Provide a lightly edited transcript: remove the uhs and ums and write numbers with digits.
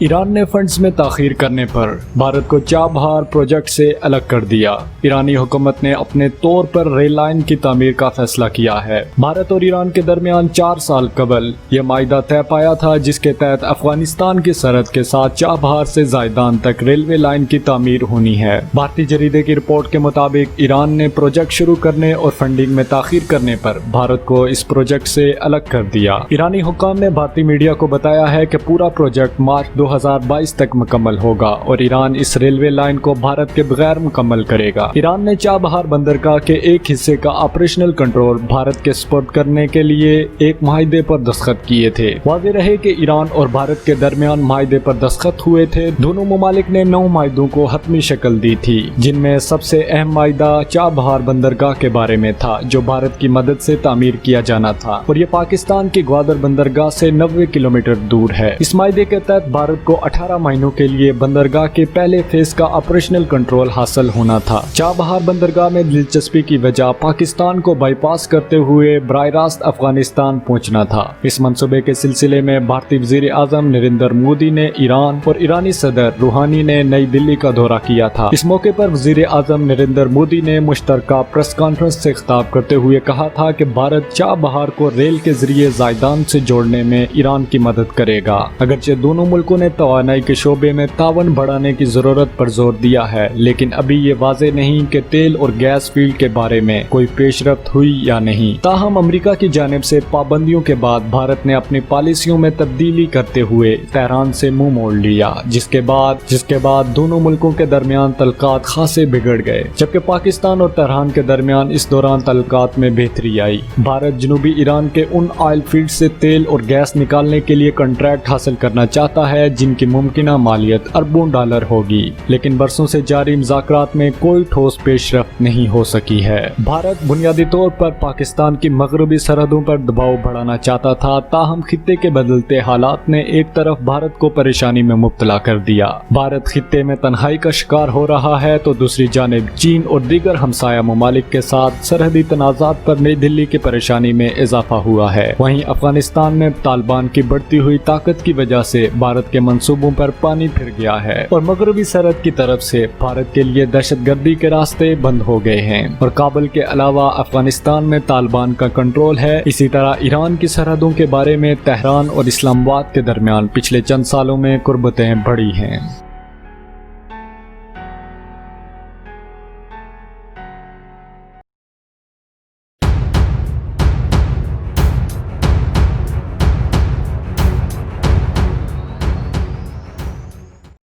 ایران نے فنڈز میں تاخیر کرنے پر بھارت کو چابہار پروجیکٹ سے الگ کر دیا۔ ایرانی حکومت نے اپنے طور پر ریل لائن کی تعمیر کا فیصلہ کیا ہے۔ بھارت اور ایران کے درمیان 4 سال قبل یہ معاہدہ طے پایا تھا جس کے تحت افغانستان کی سرحد کے ساتھ چابہار سے زائدان تک ریلوے لائن کی تعمیر ہونی ہے۔ بھارتی جریدے کی رپورٹ کے مطابق ایران نے پروجیکٹ شروع کرنے اور فنڈنگ میں تاخیر کرنے پر بھارت کو اس پروجیکٹ سے الگ کر دیا۔ ایرانی حکام نے بھارتی میڈیا کو بتایا ہے کہ پورا پروجیکٹ مارچ 2022 تک مکمل ہوگا اور ایران اس ریلوے لائن کو بھارت کے بغیر مکمل کرے گا۔ ایران نے چابہار بندرگاہ کے ایک حصے کا آپریشنل کنٹرول بھارت کے سپرد کرنے کے لیے ایک معاہدے پر دستخط کیے تھے۔ واضح رہے کہ ایران اور بھارت کے درمیان معاہدے پر دستخط ہوئے تھے۔ دونوں ممالک نے 9 معاہدوں کو حتمی شکل دی تھی جن میں سب سے اہم معاہدہ چابہار بندرگاہ کے بارے میں تھا جو بھارت کی مدد سے تعمیر کیا جانا تھا اور یہ پاکستان کی گوادر بندرگاہ سے 90 کلومیٹر دور ہے۔ اس معاہدے کے تحت بھارت کو 18 مہینوں کے لیے بندرگاہ کے پہلے فیز کا آپریشنل کنٹرول حاصل ہونا تھا۔ چابہار بندرگاہ میں دلچسپی کی وجہ پاکستان کو بائی پاس کرتے ہوئے براہ راست افغانستان پہنچنا تھا۔ اس منصوبے کے سلسلے میں بھارتی وزیر اعظم نریندر مودی نے ایران اور ایرانی صدر روحانی نے نئی دلی کا دورہ کیا تھا۔ اس موقع پر وزیر اعظم نریندر مودی نے مشترکہ پریس کانفرنس سے خطاب کرتے ہوئے کہا تھا کہ بھارت چابہار کو ریل کے ذریعے زائدان سے جوڑنے میں ایران کی مدد کرے گا۔ اگرچہ دونوں ملکوں نے توانائی کے شعبے میں تعاون بڑھانے کی ضرورت پر زور دیا ہے لیکن ابھی یہ واضح نہیں کہ تیل اور گیس فیلڈ کے بارے میں کوئی پیش رفت ہوئی یا نہیں۔ تاہم امریکہ کی جانب سے پابندیوں کے بعد بھارت نے اپنی پالیسیوں میں تبدیلی کرتے ہوئے تہران سے منہ موڑ لیا جس کے بعد دونوں ملکوں کے درمیان تعلقات خاصے بگڑ گئے جبکہ پاکستان اور تہران کے درمیان اس دوران تعلقات میں بہتری آئی۔ بھارت جنوبی ایران کے ان آئل فیلڈ سے تیل اور گیس نکالنے کے لیے کنٹریکٹ حاصل کرنا چاہتا ہے جن کی ممکنہ مالیت اربوں ڈالر ہوگی لیکن برسوں سے جاری مذاکرات میں کوئی ٹھوس پیش رفت نہیں ہو سکی ہے۔ بھارت بنیادی طور پر پاکستان کی مغربی سرحدوں پر دباؤ بڑھانا چاہتا تھا تاہم خطے کے بدلتے حالات نے ایک طرف بھارت کو پریشانی میں مبتلا کر دیا۔ بھارت خطے میں تنہائی کا شکار ہو رہا ہے تو دوسری جانب چین اور دیگر ہمسایہ ممالک کے ساتھ سرحدی تنازعات پر نئی دلی کی پریشانی میں اضافہ ہوا ہے۔ وہیں افغانستان میں طالبان کی بڑھتی ہوئی طاقت کی وجہ سے بھارت کے منصوبوں پر پانی پھر گیا ہے اور مغربی سرحد کی طرف سے بھارت کے لیے دہشت گردی کے راستے بند ہو گئے ہیں اور کابل کے علاوہ افغانستان میں طالبان کا کنٹرول ہے۔ اسی طرح ایران کی سرحدوں کے بارے میں تہران اور اسلام آباد کے درمیان پچھلے چند سالوں میں قربتیں بڑھی ہیں۔